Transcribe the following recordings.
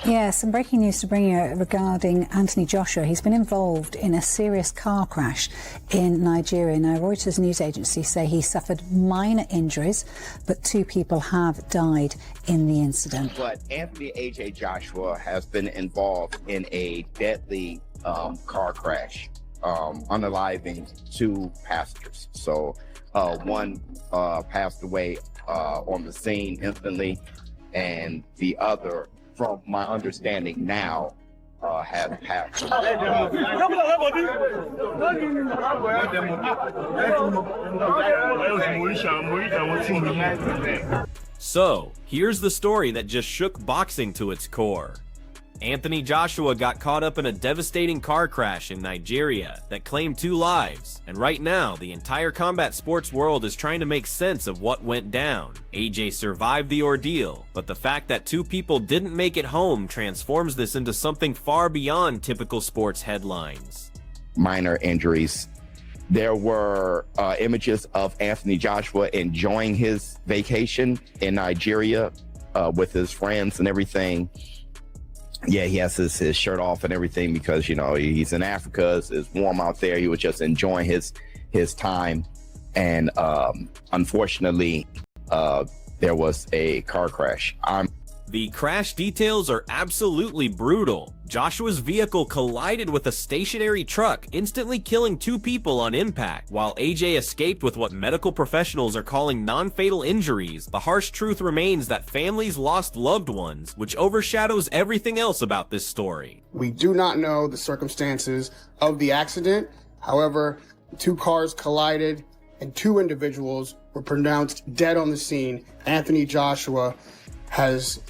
Yeah, some breaking news to bring you regarding Anthony Joshua. He's been involved in a serious car crash in Nigeria. Now, Reuters news agency say he suffered minor injuries, but 2 people have died in the incident. But Anthony A.J. Joshua has been involved in a deadly car crash, unaliving 2 passengers. So one passed away on the scene instantly, and the other, from my understanding now, has passed. So, here's the story that just shook boxing to its core. Anthony Joshua got caught up in a devastating car crash in Nigeria that claimed 2 lives, and right now the entire combat sports world is trying to make sense of what went down. AJ survived the ordeal, but the fact that 2 people didn't make it home transforms this into something far beyond typical sports headlines. Minor injuries. There were images of Anthony Joshua enjoying his vacation in Nigeria with his friends and everything. Yeah, he has his shirt off and everything because, you know, he's in Africa. It's warm out there. He was just enjoying his time. And unfortunately, there was a car crash. The crash details are absolutely brutal. Joshua's vehicle collided with a stationary truck, instantly killing 2 people on impact. While AJ escaped with what medical professionals are calling non-fatal injuries, the harsh truth remains that families lost loved ones, which overshadows everything else about this story. We do not know the circumstances of the accident. However, 2 cars collided and 2 individuals were pronounced dead on the scene. Anthony Joshua has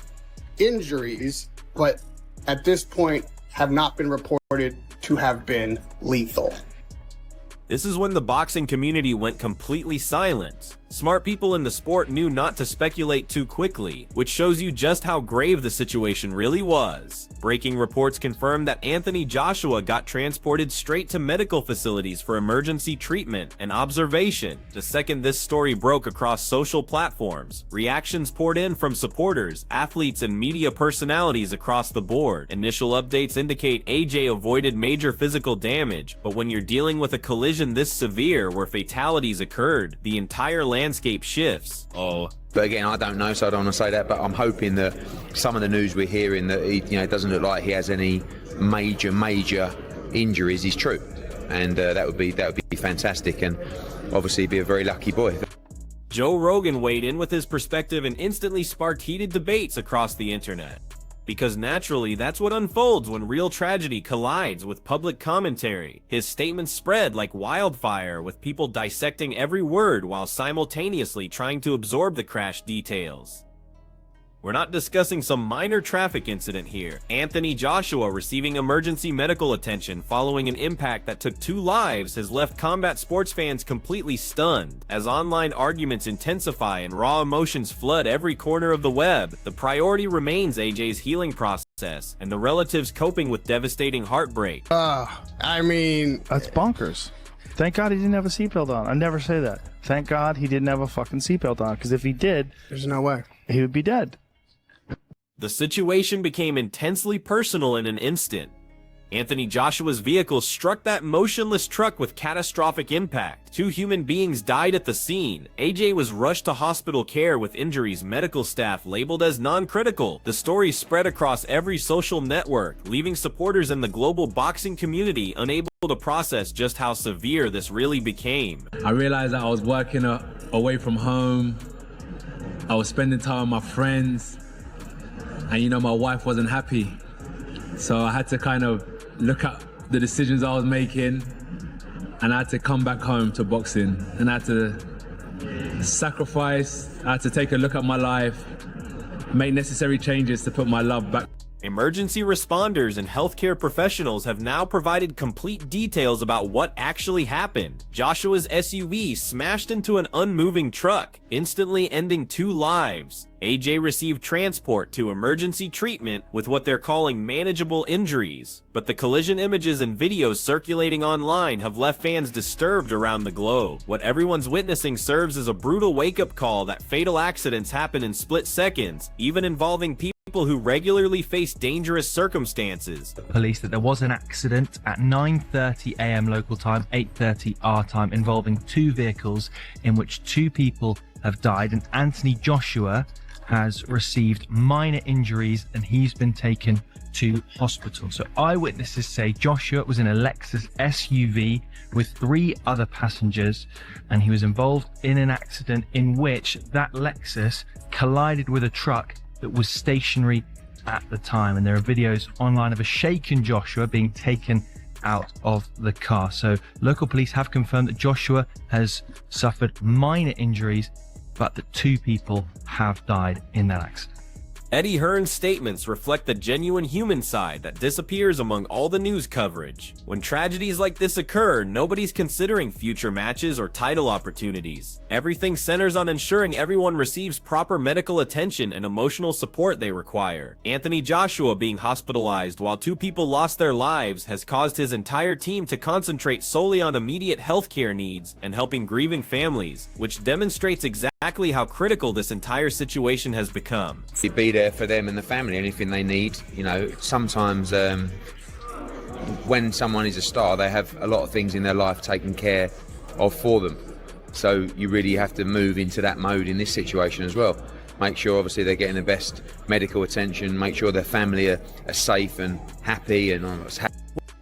injuries, but at this point have not been reported to have been lethal. This is when the boxing community went completely silent. Smart people in the sport knew not to speculate too quickly, which shows you just how grave the situation really was. Breaking reports confirm that Anthony Joshua got transported straight to medical facilities for emergency treatment and observation. The second this story broke across social platforms, reactions poured in from supporters, athletes, and media personalities across the board. Initial updates indicate AJ avoided major physical damage, but when you're dealing with a collision this severe where fatalities occurred, the entire landscape shifts. But again, I don't know, so I don't want to say that, but I'm hoping that some of the news we're hearing that he, it doesn't look like he has any major injuries is true, and that would be fantastic, and obviously be a very lucky boy. Joe Rogan weighed in with his perspective and instantly sparked heated debates across the internet. Because naturally, that's what unfolds when real tragedy collides with public commentary. His statements spread like wildfire, with people dissecting every word while simultaneously trying to absorb the crash details. We're not discussing some minor traffic incident here. Anthony Joshua receiving emergency medical attention following an impact that took 2 lives has left combat sports fans completely stunned. As online arguments intensify and raw emotions flood every corner of the web, the priority remains AJ's healing process and the relatives coping with devastating heartbreak. I mean, that's bonkers. Thank God he didn't have a seatbelt on. I never say that. Thank God he didn't have a fucking seatbelt on, because if he did, there's no way. He would be dead. The situation became intensely personal in an instant. Anthony Joshua's vehicle struck that motionless truck with catastrophic impact. 2 human beings died at the scene. AJ was rushed to hospital care with injuries medical staff labeled as non-critical. The story spread across every social network, leaving supporters in the global boxing community unable to process just how severe this really became. I realized that I was working away from home. I was spending time with my friends. And my wife wasn't happy. So I had to kind of look at the decisions I was making, and I had to come back home to boxing, and I had to sacrifice, I had to take a look at my life, make necessary changes to put my love back. Emergency responders and healthcare professionals have now provided complete details about what actually happened. Joshua's SUV smashed into an unmoving truck, instantly ending 2 lives. AJ received transport to emergency treatment with what they're calling manageable injuries, but the collision images and videos circulating online have left fans disturbed around the globe. What everyone's witnessing serves as a brutal wake-up call that fatal accidents happen in split seconds, even involving people people who regularly face dangerous circumstances. Police that there was an accident at 9:30 a.m. local time, 8:30 our time, involving two vehicles in which two people have died, and Anthony Joshua has received minor injuries and he's been taken to hospital. So eyewitnesses say Joshua was in a Lexus SUV with 3 other passengers, and he was involved in an accident in which that Lexus collided with a truck that was stationary at the time. And there are videos online of a shaken Joshua being taken out of the car. So local police have confirmed that Joshua has suffered minor injuries, but that 2 people have died in that accident. Eddie Hearn's statements reflect the genuine human side that disappears among all the news coverage. When tragedies like this occur, nobody's considering future matches or title opportunities. Everything centers on ensuring everyone receives proper medical attention and emotional support they require. Anthony Joshua being hospitalized while 2 people lost their lives has caused his entire team to concentrate solely on immediate healthcare needs and helping grieving families, which demonstrates exactly how critical this entire situation has become. Be there for them and the family, anything they need. You know, sometimes when someone is a star, they have a lot of things in their life taken care of for them. So you really have to move into that mode in this situation as well. Make sure obviously they're getting the best medical attention, make sure their family are safe and happy and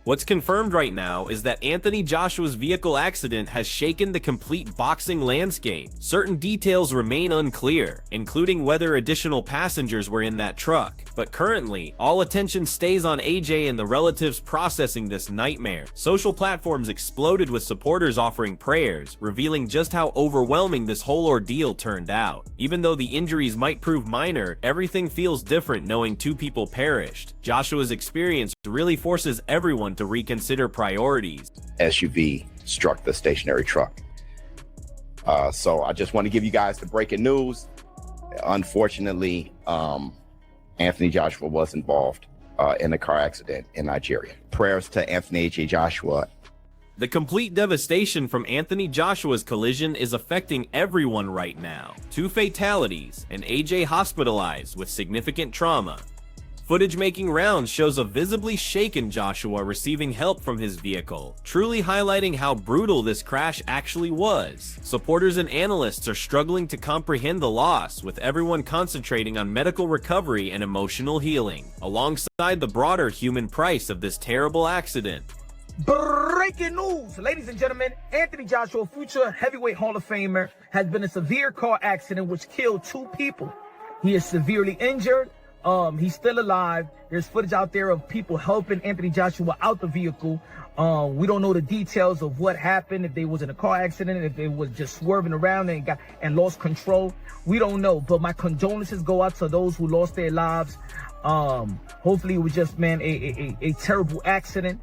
What's confirmed right now is that Anthony Joshua's vehicle accident has shaken the complete boxing landscape. Certain details remain unclear, including whether additional passengers were in that truck. But currently, all attention stays on AJ and the relatives processing this nightmare. Social platforms exploded with supporters offering prayers, revealing just how overwhelming this whole ordeal turned out. Even though the injuries might prove minor, everything feels different knowing 2 people perished. Joshua's experience really forces everyone to reconsider priorities. SUV struck the stationary truck. So I just want to give you guys the breaking news. Unfortunately, Anthony Joshua was involved in a car accident in Nigeria. Prayers to Anthony AJ Joshua. The complete devastation from Anthony Joshua's collision is affecting everyone right now. 2 fatalities and AJ hospitalized with significant trauma. Footage making rounds shows a visibly shaken Joshua receiving help from his vehicle, truly highlighting how brutal this crash actually was. Supporters and analysts are struggling to comprehend the loss, with everyone concentrating on medical recovery and emotional healing, alongside the broader human price of this terrible accident. Breaking news, ladies and gentlemen, Anthony Joshua, future heavyweight Hall of Famer, has been in a severe car accident which killed 2 people. He is severely injured. He's still alive. There's footage out there of people helping Anthony Joshua out the vehicle. We don't know the details of what happened, if they was in a car accident, if they was just swerving around and lost control. We don't know, but my condolences go out to those who lost their lives. Hopefully it was just, man, a terrible accident.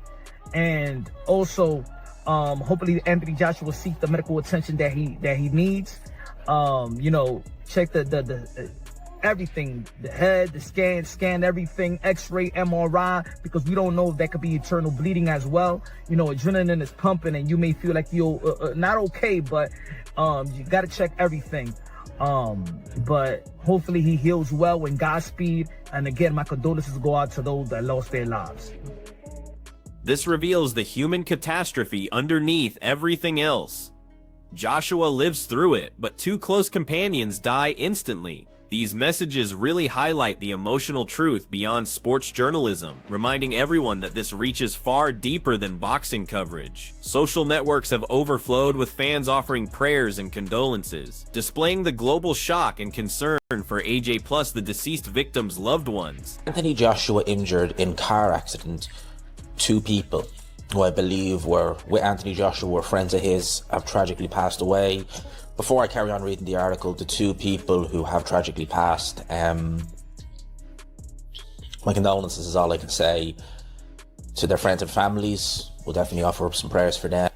And also, hopefully Anthony Joshua will seek the medical attention that he needs. You know, check the everything, the head, the scan everything, x-ray, MRI, because we don't know if that could be internal bleeding as well. You know, adrenaline is pumping and you may feel like you're not okay, but you got to check everything. But hopefully he heals well, and Godspeed. And again, my condolences go out to those that lost their lives. This reveals the human catastrophe underneath everything else. Joshua lives through it, but 2 close companions die instantly. These messages really highlight the emotional truth beyond sports journalism, reminding everyone that this reaches far deeper than boxing coverage. Social networks have overflowed with fans offering prayers and condolences, displaying the global shock and concern for AJ plus the deceased victims' loved ones. Anthony Joshua injured in car accident. 2 people who I believe were with Anthony Joshua were friends of his have tragically passed away. Before I carry on reading the article, the 2 people who have tragically passed, my condolences is all I can say to their friends and families. We'll definitely offer up some prayers for them.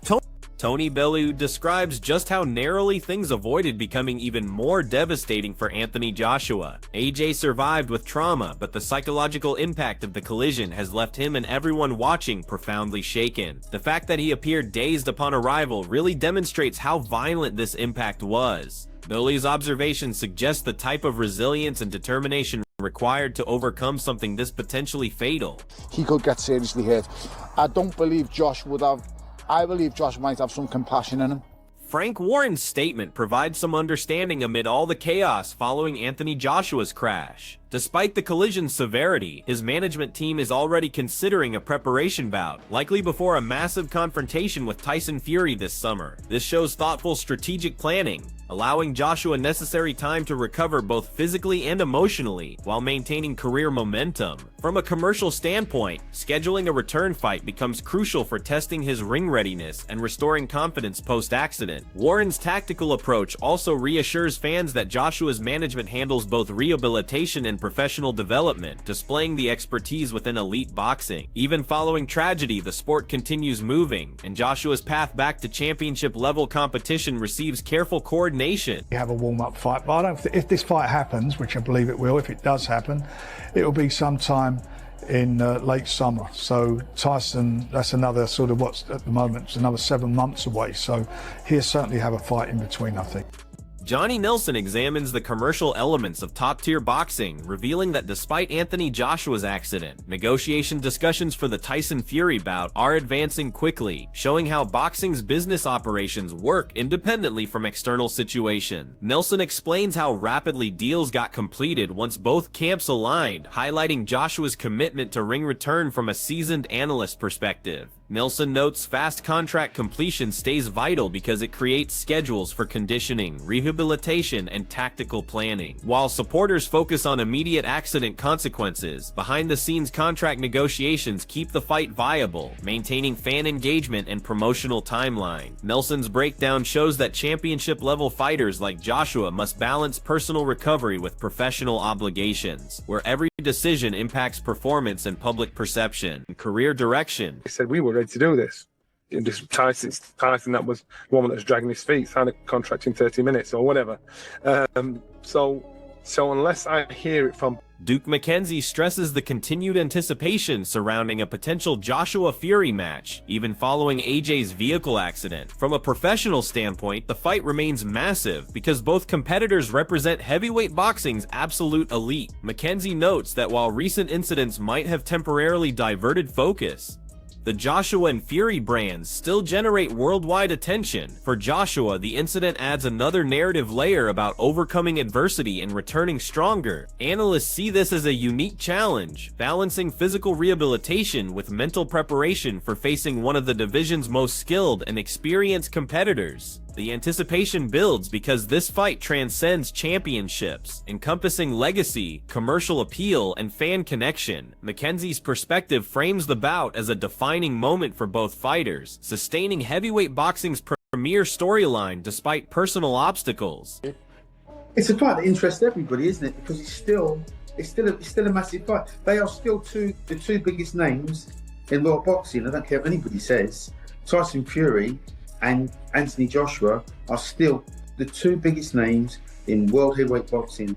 Tony Bellew describes just how narrowly things avoided becoming even more devastating for Anthony Joshua. AJ survived with trauma, but the psychological impact of the collision has left him and everyone watching profoundly shaken. The fact that he appeared dazed upon arrival really demonstrates how violent this impact was. Noli's observations suggest the type of resilience and determination required to overcome something this potentially fatal. He could get seriously hurt. I don't believe Josh would have. I believe Josh might have some compassion in him. Frank Warren's statement provides some understanding amid all the chaos following Anthony Joshua's crash. Despite the collision's severity, his management team is already considering a preparation bout, likely before a massive confrontation with Tyson Fury this summer. This shows thoughtful strategic planning, allowing Joshua necessary time to recover both physically and emotionally while maintaining career momentum. From a commercial standpoint, scheduling a return fight becomes crucial for testing his ring readiness and restoring confidence post-accident. Warren's tactical approach also reassures fans that Joshua's management handles both rehabilitation and professional development, displaying the expertise within elite boxing. Even following tragedy, the sport continues moving, and Joshua's path back to championship-level competition receives careful coordination. We have a warm-up fight, but I don't if this fight happens, which I believe it will, if it does happen, it will be sometime in late summer. So Tyson, that's another sort of what's at the moment, it's another 7 months away. So he'll certainly have a fight in between, I think. Johnny Nelson examines the commercial elements of top-tier boxing, revealing that despite Anthony Joshua's accident, negotiation discussions for the Tyson Fury bout are advancing quickly, showing how boxing's business operations work independently from external situations. Nelson explains how rapidly deals got completed once both camps aligned, highlighting Joshua's commitment to ring return from a seasoned analyst perspective. Nelson notes fast contract completion stays vital because it creates schedules for conditioning, rehabilitation, and tactical planning. While supporters focus on immediate accident consequences, behind-the-scenes contract negotiations keep the fight viable, maintaining fan engagement and promotional timeline. Nelson's breakdown shows that championship-level fighters like Joshua must balance personal recovery with professional obligations, where every decision impacts performance and public perception. Career direction. He said we were ready to do this. Just Tyson, that was the one that was dragging his feet, signed a contract in 30 minutes or whatever. So unless I hear it from Duke McKenzie stresses the continued anticipation surrounding a potential Joshua Fury match, even following AJ's vehicle accident. From a professional standpoint, the fight remains massive because both competitors represent heavyweight boxing's absolute elite. McKenzie notes that while recent incidents might have temporarily diverted focus, the Joshua and Fury brands still generate worldwide attention. For Joshua, the incident adds another narrative layer about overcoming adversity and returning stronger. Analysts see this as a unique challenge, balancing physical rehabilitation with mental preparation for facing one of the division's most skilled and experienced competitors. The anticipation builds because this fight transcends championships, encompassing legacy, commercial appeal, and fan connection. McKenzie's perspective frames the bout as a defining moment for both fighters, sustaining heavyweight boxing's premier storyline despite personal obstacles. It's a fight that interests everybody, isn't it? Because it's still a massive fight. They are still the two biggest names in world boxing. I don't care what anybody says. Tyson Fury and Anthony Joshua are still the two biggest names in world heavyweight boxing.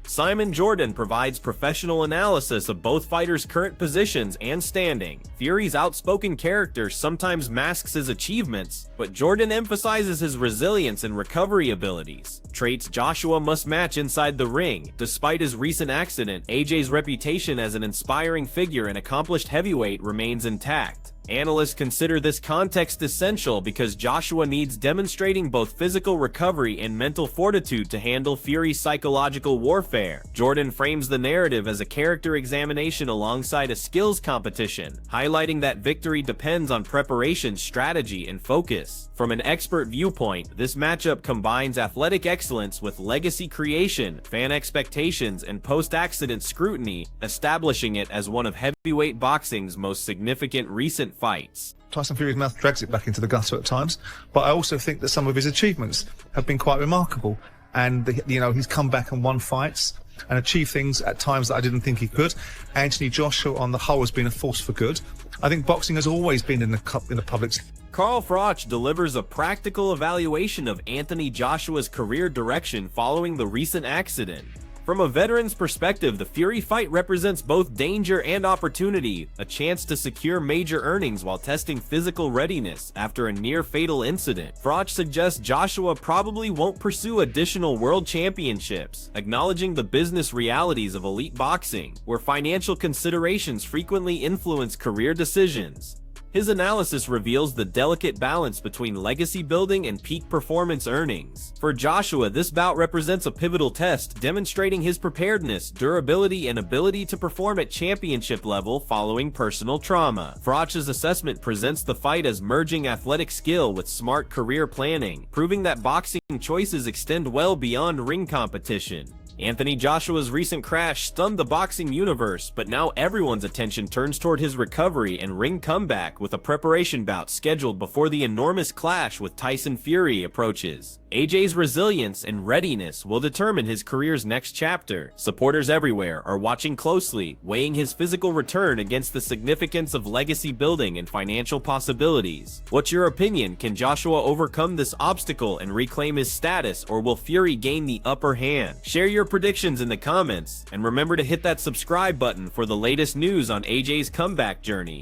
Simon Jordan provides professional analysis of both fighters' current positions and standing. Fury's outspoken character sometimes masks his achievements, but Jordan emphasizes his resilience and recovery abilities, traits Joshua must match inside the ring. Despite his recent accident, AJ's reputation as an inspiring figure and accomplished heavyweight remains intact. Analysts consider this context essential because Joshua needs demonstrating both physical recovery and mental fortitude to handle Fury's psychological warfare. Jordan frames the narrative as a character examination alongside a skills competition, highlighting that victory depends on preparation, strategy, and focus. From an expert viewpoint, this matchup combines athletic excellence with legacy creation, fan expectations, and post-accident scrutiny, establishing it as one of heavyweight boxing's most significant recent fights. Tyson Fury's mouth drags it back into the gutter at times, but I also think that some of his achievements have been quite remarkable. And, he's come back and won fights and achieved things at times that I didn't think he could. Anthony Joshua, on the whole, has been a force for good. I think boxing has always been in the public's. Carl Froch delivers a practical evaluation of Anthony Joshua's career direction following the recent accident. From a veteran's perspective, the Fury fight represents both danger and opportunity, a chance to secure major earnings while testing physical readiness after a near-fatal incident. Froch suggests Joshua probably won't pursue additional world championships, acknowledging the business realities of elite boxing, where financial considerations frequently influence career decisions. His analysis reveals the delicate balance between legacy building and peak performance earnings. For Joshua, this bout represents a pivotal test, demonstrating his preparedness, durability, and ability to perform at championship level following personal trauma. Froch's assessment presents the fight as merging athletic skill with smart career planning, proving that boxing choices extend well beyond ring competition. Anthony Joshua's recent crash stunned the boxing universe, but now everyone's attention turns toward his recovery and ring comeback, with a preparation bout scheduled before the enormous clash with Tyson Fury approaches. AJ's resilience and readiness will determine his career's next chapter. Supporters everywhere are watching closely, weighing his physical return against the significance of legacy building and financial possibilities. What's your opinion? Can Joshua overcome this obstacle and reclaim his status, or will Fury gain the upper hand? Share your predictions in the comments, and remember to hit that subscribe button for the latest news on AJ's comeback journey.